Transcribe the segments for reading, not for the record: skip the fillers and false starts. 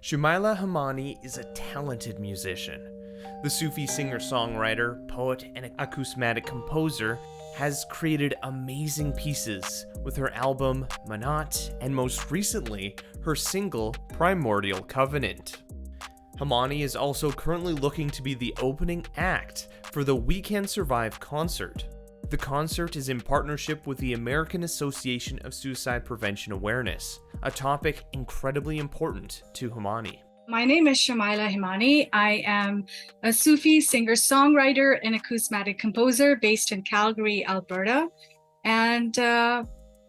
Shumaila Hemani is a talented musician. The Sufi singer-songwriter, poet, and acousmatic composer has created amazing pieces with her album Mannat and most recently her single Primordial Covenant. Hemani is also currently looking to be the opening act for the We Can Survive concert. The concert is in partnership with the American Association of Suicide Prevention Awareness, a topic incredibly important to Hemani. My name is Shumaila Hemani. I am a Sufi singer-songwriter and acousmatic composer based in Calgary, Alberta. And I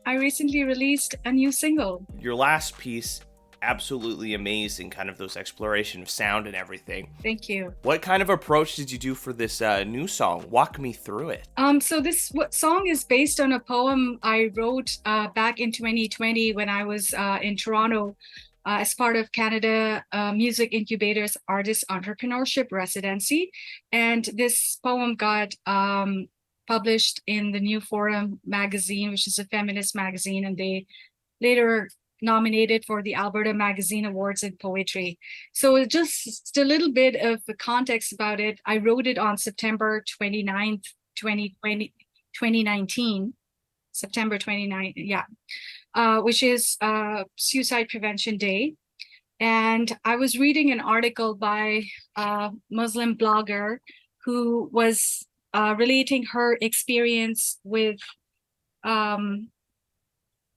recently released a new single. Your last piece, absolutely amazing, kind of those exploration of sound and everything. Thank you. What kind of approach did you do for this new song? Walk me through it. So this song is based on a poem I wrote back in 2020 when I was in Toronto as part of Canada Music Incubator's Artist Entrepreneurship Residency. And this poem got published in the New Forum magazine, which is a feminist magazine, and they later nominated for the Alberta Magazine Awards in Poetry. So just a little bit of the context about it. I wrote it on September 29th, 2019, September 29th, yeah, which is Suicide Prevention Day. And I was reading an article by a Muslim blogger who was relating her experience with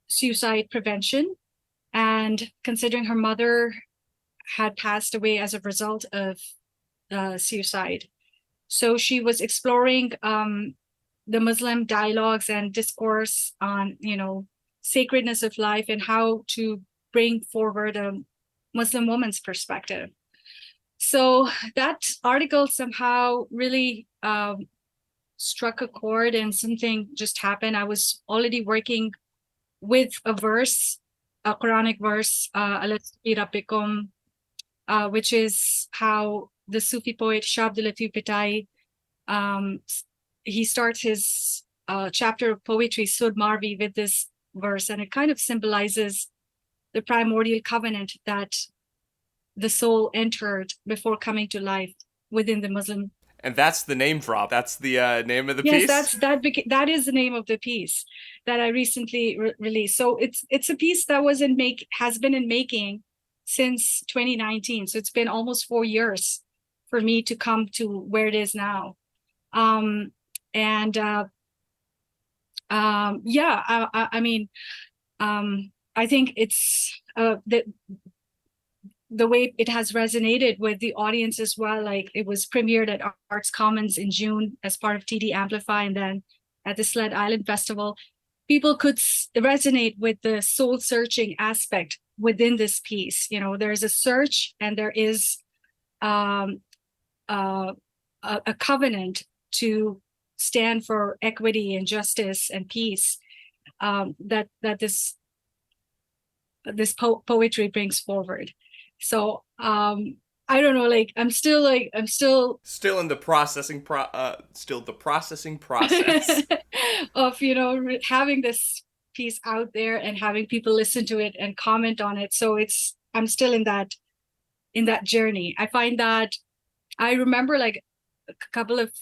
suicide prevention, and considering her mother had passed away as a result of suicide. So she was exploring the Muslim dialogues and discourse on, sacredness of life and how to bring forward a Muslim woman's perspective. So that article somehow really struck a chord, and something just happened. I was already working with a verse, a Quranic verse, which is how the Sufi poet Shah Abdul Latif Bhittai, he starts his chapter of poetry, Sud Marvi, with this verse, and it kind of symbolizes the primordial covenant that the soul entered before coming to life within the Muslim. And that's the name drop. That's the name of the piece? Yes, that is the name of the piece that I recently released. So it's a piece that has been in making since 2019. So it's been almost 4 years for me to come to where it is now. I think it's the way it has resonated with the audience as well. Like, it was premiered at Arts Commons in June as part of TD Amplify, and then at the Sled Island Festival. People could resonate with the soul searching aspect within this piece. There's a search, and there is a covenant to stand for equity and justice and peace that this poetry brings forward. So I don't know, I'm still in the processing process of having this piece out there and having people listen to it and comment on it. So I'm still in that journey. I find that I remember, like, a couple of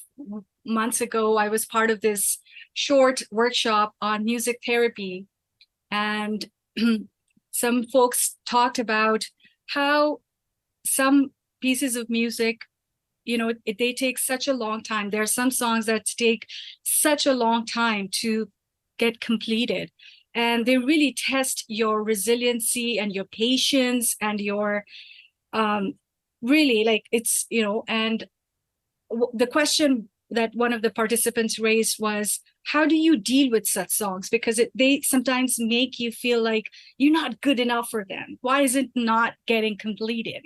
months ago, I was part of this short workshop on music therapy, and some folks talked about how some pieces of music, they take such a long time. There are some songs that take such a long time to get completed, and they really test your resiliency and your patience and your really, like, it's, and the question that one of the participants raised was, how do you deal with such songs? Because they sometimes make you feel like you're not good enough for them. Why is it not getting completed,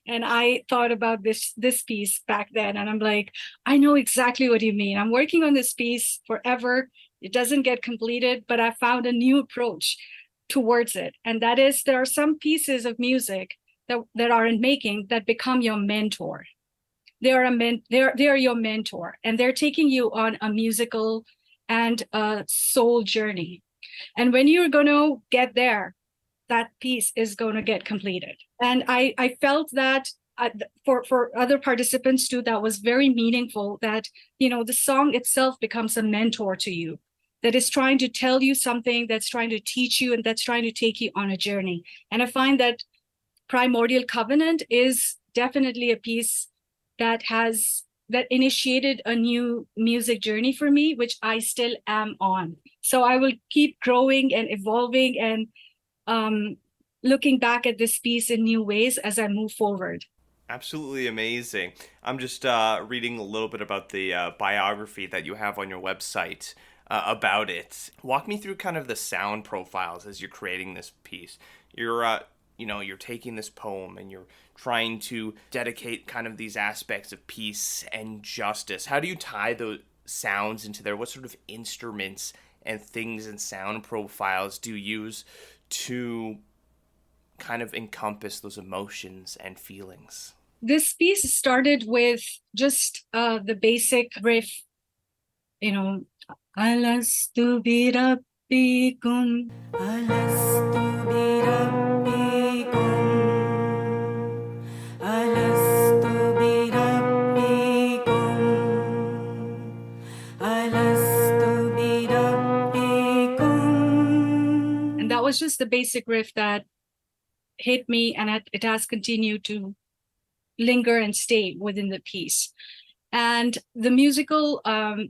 And I thought about this piece back then, and I'm like, I know exactly what you mean. I'm working on this piece forever. It doesn't get completed, but I found a new approach towards it. And that is, there are some pieces of music that are in making that become your mentor. They're your mentor, and they're taking you on a musical and a soul journey. And when you're going to get there, that piece is going to get completed. And I felt that for other participants too, that was very meaningful, that, the song itself becomes a mentor to you, that is trying to tell you something, that's trying to teach you, and that's trying to take you on a journey. And I find that Primordial Covenant is definitely a piece that initiated a new music journey for me, which I still am on. So I will keep growing and evolving and looking back at this piece in new ways as I move forward. Absolutely amazing. I'm just reading a little bit about the biography that you have on your website about it. Walk me through kind of the sound profiles as you're creating this piece. You're taking this poem and you're trying to dedicate kind of these aspects of peace and justice. How do you tie those sounds into there? What sort of instruments and things and sound profiles do you use to kind of encompass those emotions and feelings? This piece started with just the basic riff, Alastu bi rabbikum, Alastu bi rabbikum, Alastu bi rabbikum, Alastu bi rabbikum. And that was just the basic riff that hit me, and it has continued to linger and stay within the piece. And the musical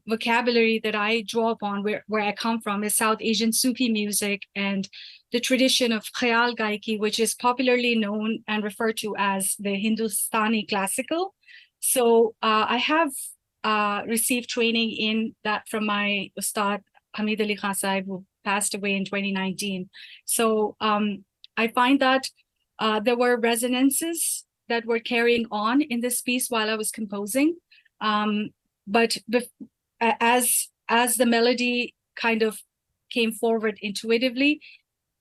vocabulary that I draw upon, where I come from, is South Asian Sufi music and the tradition of Khayal Gaiki, which is popularly known and referred to as the Hindustani classical. So I have received training in that from my Ustad Hamid Ali Khan Sahib, who passed away in 2019. So I find that there were resonances that were carrying on in this piece while I was composing. But as the melody kind of came forward intuitively,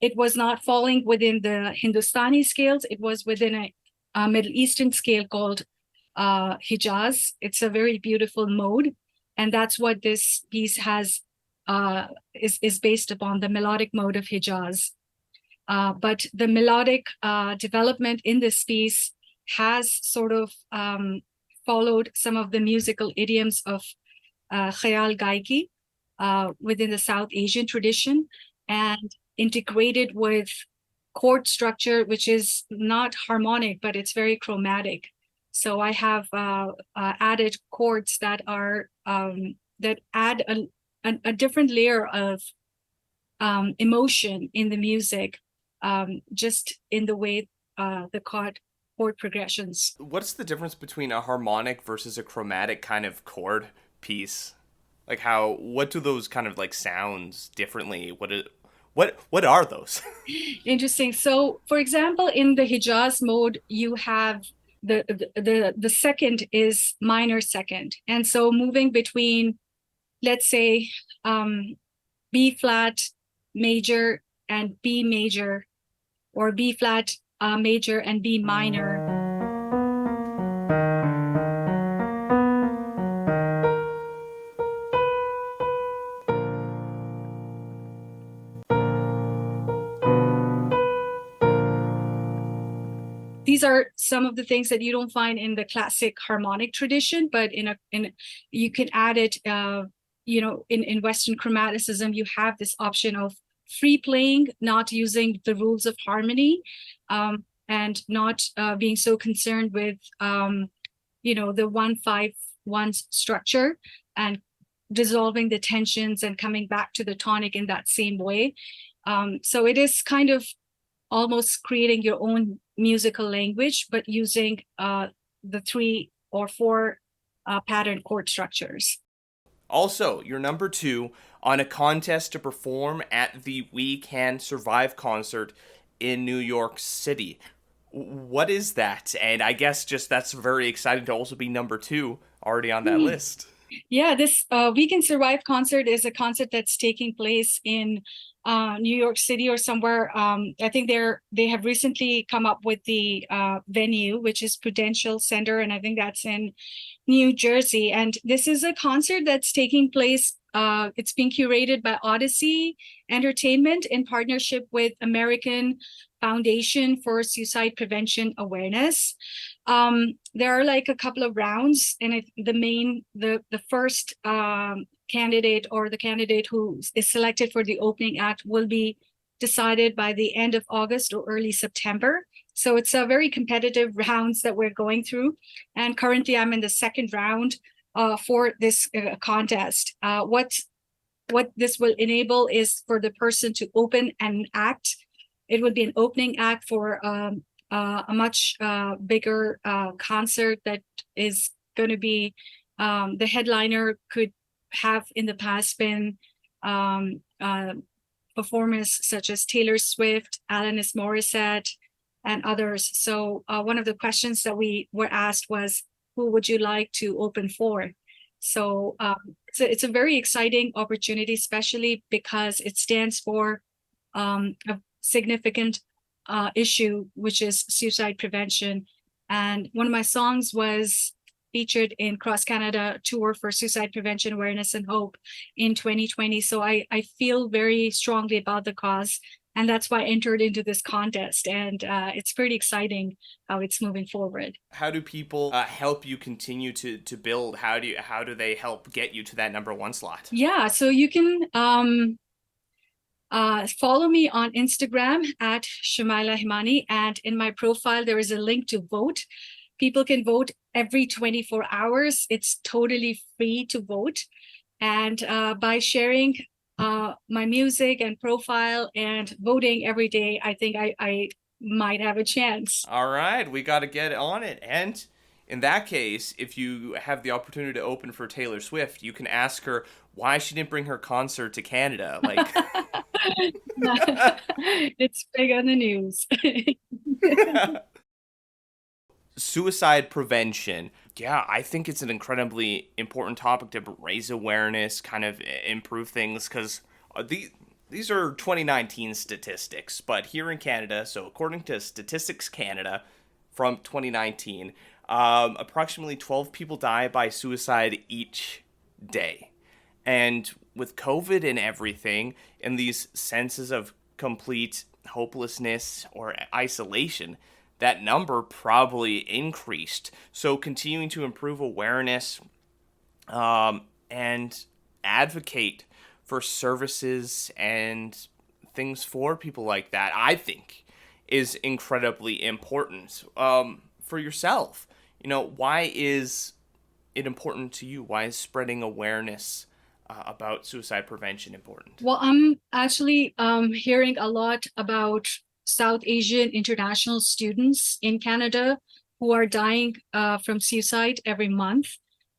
it was not falling within the Hindustani scales. It was within a Middle Eastern scale called Hijaz. It's a very beautiful mode, and that's what this piece has is based upon, the melodic mode of Hijaz. But the melodic development in this piece has sort of followed some of the musical idioms of Khayal Gaiki within the South Asian tradition, and integrated with chord structure, which is not harmonic, but it's very chromatic. So I have added chords that are that add a different layer of emotion in the music, just in the way the chord progressions. What's the difference between a harmonic versus a chromatic kind of chord piece? Like what do those kind of like sounds differently? What are those? Interesting. So for example, in the Hijaz mode, you have the second is minor second. And so moving between, let's say, B flat major and B major, or B flat major and B minor. These are some of the things that you don't find in the classic harmonic tradition, but you can add it. In Western chromaticism, you have this option of free playing, not using the rules of harmony, and not being so concerned with the 1-5-1 structure, and dissolving the tensions and coming back to the tonic in that same way. So it is kind of almost creating your own musical language, but using the 3 or 4 pattern chord structures. Also, you're number 2 on a contest to perform at the We Can Survive concert in New York City. What is that? And I guess just that's very exciting to also be number 2 already on that list. Yeah, this We Can Survive concert is a concert that's taking place in New York City or somewhere. I think they have recently come up with the venue, which is Prudential Center, and I think that's in New Jersey. And this is a concert that's taking place. It's being curated by Odyssey Entertainment in partnership with American foundation for suicide prevention awareness. There are like a couple of rounds, and the first candidate, or the candidate who is selected for the opening act, will be decided by the end of August or early September. So it's a very competitive rounds that we're going through. And currently I'm in the second round for this contest. What this will enable is for the person to open an act. It would be an opening act for a much bigger concert that is going to be, the headliner could have in the past been performers such as Taylor Swift, Alanis Morissette, and others. So one of the questions that we were asked was, who would you like to open for? So it's a very exciting opportunity, especially because it stands for a significant issue, which is suicide prevention. And one of my songs was featured in Cross Canada Tour for Suicide Prevention Awareness and Hope in 2020. So I feel very strongly about the cause. And that's why I entered into this contest. And it's pretty exciting how it's moving forward. How do people help you continue to build? How do they help get you to that number one slot? Yeah, so you can follow me on Instagram at Shumaila Hemani. And in my profile, there is a link to vote. People can vote every 24 hours. It's totally free to vote. And by sharing my music and profile and voting every day, I think I might have a chance. All right, we got to get on it. And in that case, if you have the opportunity to open for Taylor Swift, you can ask her why she didn't bring her concert to Canada. Like, it's big on the news. Suicide prevention. Yeah, I think it's an incredibly important topic to raise awareness, kind of improve things, because these are 2019 statistics, but here in Canada, so according to Statistics Canada from 2019, approximately 12 people die by suicide each day. And with COVID and everything, and these senses of complete hopelessness or isolation, that number probably increased. So continuing to improve awareness and advocate for services and things for people like that, I think, is incredibly important. For yourself, why is it important to you? Why is spreading awareness about suicide prevention important? Well, I'm actually hearing a lot about South Asian international students in Canada who are dying from suicide every month.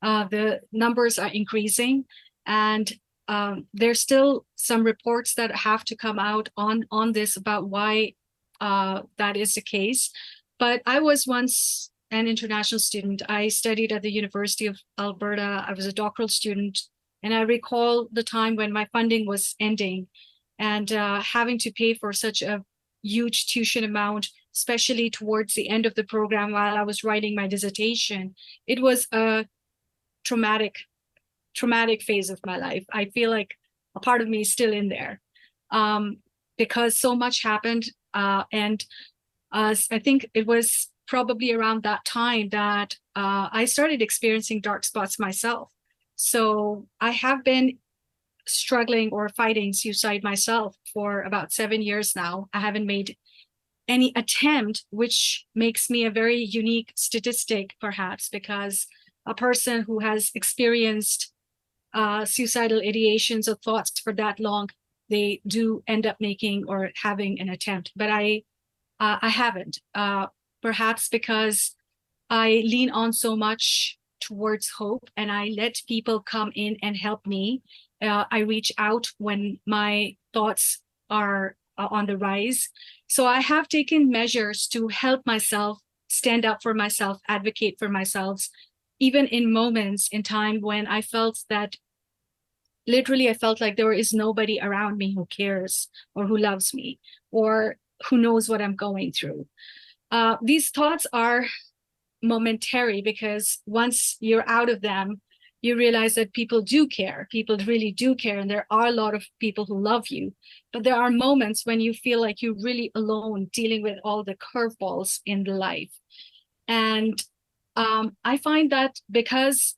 The numbers are increasing, and there's still some reports that have to come out on this about why that is the case. But I was once an international student. I studied at the University of Alberta. I was a doctoral student, and I recall the time when my funding was ending and having to pay for such a huge tuition amount, especially towards the end of the program while I was writing my dissertation. It was a traumatic phase of my life. I feel like a part of me is still in there because so much happened. And I think it was probably around that time that I started experiencing dark spots myself. So I have been struggling or fighting suicide myself for about 7 years now. I haven't made any attempt, which makes me a very unique statistic, perhaps, because a person who has experienced suicidal ideations or thoughts for that long, they do end up making or having an attempt. But I haven't, perhaps because I lean on so much towards hope, and I let people come in and help me. I reach out when my thoughts are on the rise. So I have taken measures to help myself, stand up for myself, advocate for myself, even in moments in time when I felt that literally I felt like there is nobody around me who cares or who loves me or who knows what I'm going through. These thoughts are momentary because once you're out of them, you realize that people do care. People really do care. And there are a lot of people who love you. But there are moments when you feel like you're really alone dealing with all the curveballs in life. And I find that because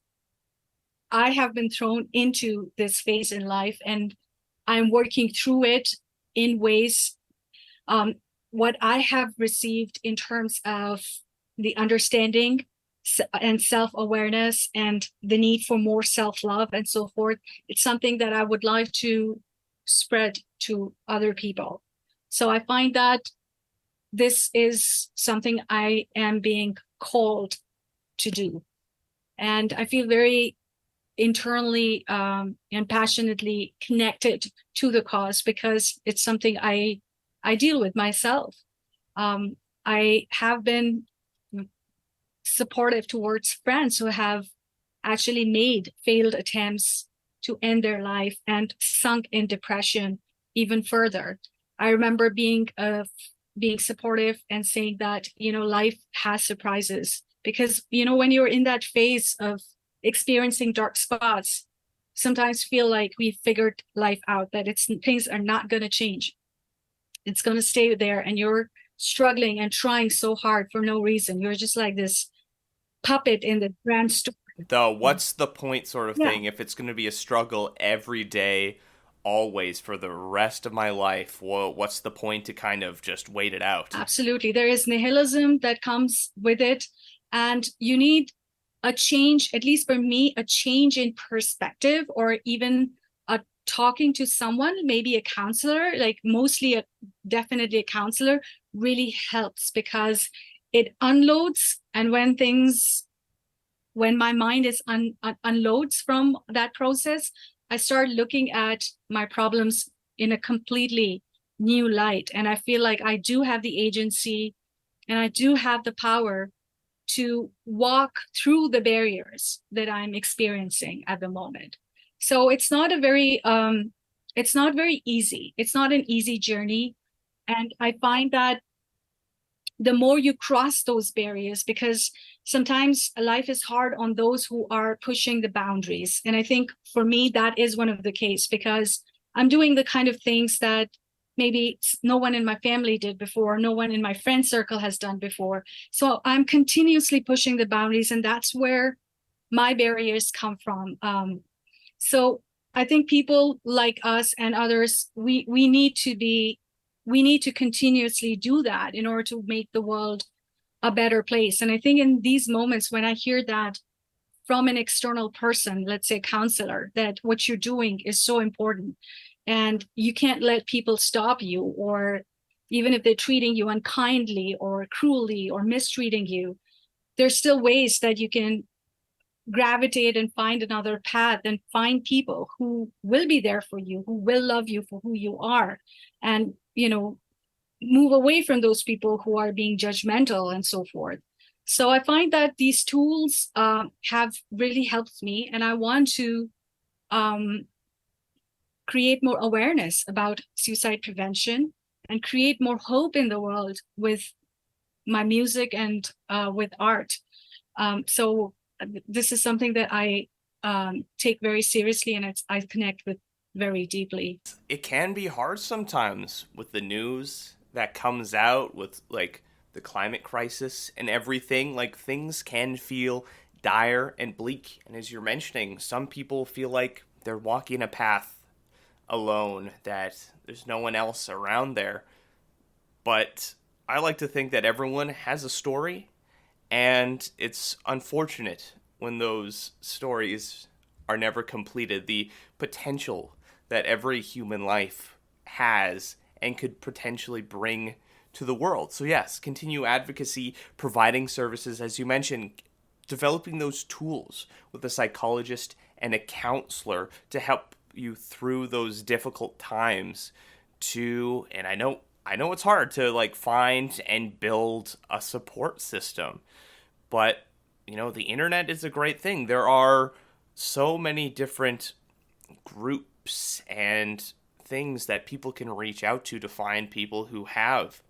I have been thrown into this phase in life and I'm working through it in ways, what I have received in terms of the understanding and self-awareness and the need for more self-love and so forth, it's something that I would like to spread to other people. So I find that this is something I am being called to do. And I feel very internally and passionately connected to the cause because it's something I deal with myself. I have been supportive towards friends who have actually made failed attempts to end their life and sunk in depression even further. I remember being supportive and saying that, life has surprises, because, when you're in that phase of experiencing dark spots, sometimes feel like we figured life out, that things are not going to change. It's going to stay there, and you're struggling and trying so hard for no reason. You're just like this puppet in the grand story. The what's the point sort of Yeah, thing, if it's going to be a struggle every day, always for the rest of my life, well, what's the point to kind of just wait it out? absolutely. There is nihilism that comes with it, and you need a change, at least for me, a change in perspective, or even a talking to someone, maybe a counselor, like definitely a counselor, really helps, because it unloads. And when my mind is unloads from that process, I start looking at my problems in a completely new light. And I feel like I do have the agency and I do have the power to walk through the barriers that I'm experiencing at the moment. So it's not very easy. It's not an easy journey. And I find that the more you cross those barriers, because sometimes life is hard on those who are pushing the boundaries. And I think for me, that is one of the case, because I'm doing the kind of things that maybe no one in my family did before, no one in my friend circle has done before. So I'm continuously pushing the boundaries, and that's where my barriers come from. So I think people like us and others, we need to continuously do that in order to make the world a better place. And I think in these moments, when I hear that from an external person, let's say counselor, that what you're doing is so important and you can't let people stop you, or even if they're treating you unkindly or cruelly or mistreating you, there's still ways that you can gravitate and find another path and find people who will be there for you, who will love you for who you are, and move away from those people who are being judgmental and so forth. So I find that these tools have really helped me, and I want to um, create more awareness about suicide prevention and create more hope in the world with my music and with art. So this is something that I take very seriously, and I connect with very deeply. It can be hard sometimes with the news that comes out, with like the climate crisis and everything. Like, things can feel dire and bleak, and as you're mentioning, some people feel like they're walking a path alone, that there's no one else around there. But I like to think that everyone has a story, and it's unfortunate when those stories are never completed. The potential that every human life has and could potentially bring to the world. So yes, continue advocacy, providing services, as you mentioned, developing those tools with a psychologist and a counselor to help you through those difficult times. And I know it's hard to like find and build a support system, but the internet is a great thing. There are so many different groups and things that people can reach out to find people who have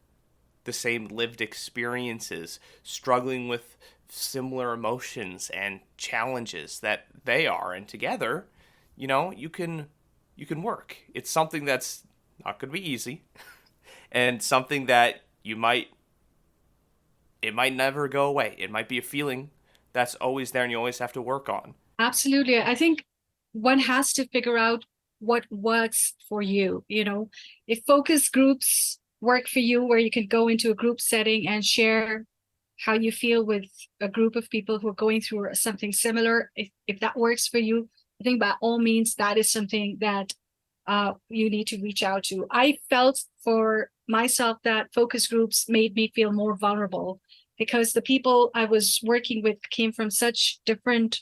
the same lived experiences, struggling with similar emotions and challenges that they are, and together, you can work. It's something that's not going to be easy, and something that it might never go away. It might be a feeling that's always there and you always have to work on. Absolutely. I think one has to figure out what works for you. If focus groups work for you, where you can go into a group setting and share how you feel with a group of people who are going through something similar, if that works for you, I think by all means, that is something that you need to reach out to. I felt for myself that focus groups made me feel more vulnerable, because the people I was working with came from such different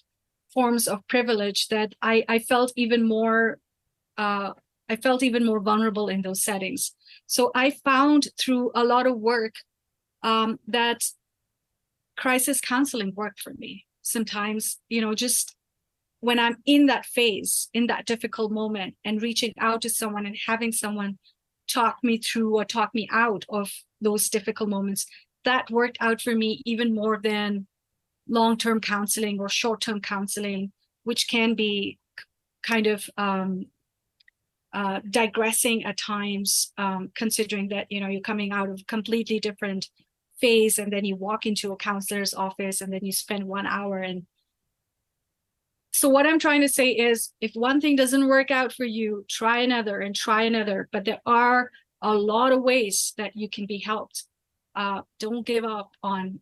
forms of privilege that I felt even more vulnerable in those settings. So I found through a lot of work that crisis counseling worked for me. Sometimes, just when I'm in that phase, in that difficult moment, and reaching out to someone and having someone talk me through or talk me out of those difficult moments, that worked out for me even more than long-term counseling or short-term counseling, which can be kind of digressing at times, considering that you're coming out of a completely different phase, and then you walk into a counselor's office and then you spend 1 hour. And so what I'm trying to say is, if one thing doesn't work out for you, try another and try another. But there are a lot of ways that you can be helped. Don't give up on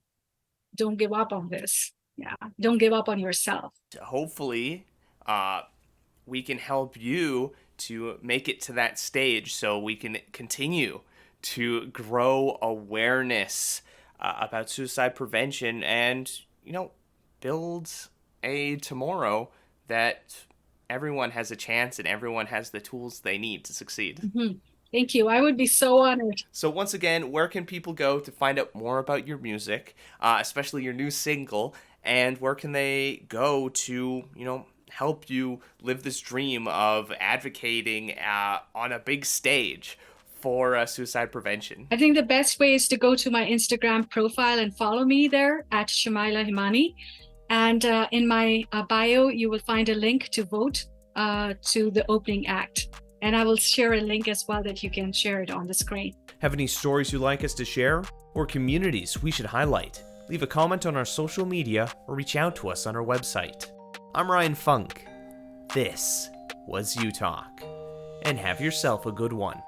this. Yeah, don't give up on yourself. Hopefully, we can help you to make it to that stage, so we can continue to grow awareness about suicide prevention, and build a tomorrow that everyone has a chance and everyone has the tools they need to succeed. Mm-hmm. Thank you. I would be so honored. So once again, where can people go to find out more about your music, especially your new single, and where can they go to, help you live this dream of advocating on a big stage for suicide prevention? I think the best way is to go to my Instagram profile and follow me there at Shumaila Hemani. And in my bio, you will find a link to vote to the opening act. And I will share a link as well that you can share it on the screen. Have any stories you'd like us to share, or communities we should highlight? Leave a comment on our social media or reach out to us on our website. I'm Ryan Funk. This was You Talk. And have yourself a good one.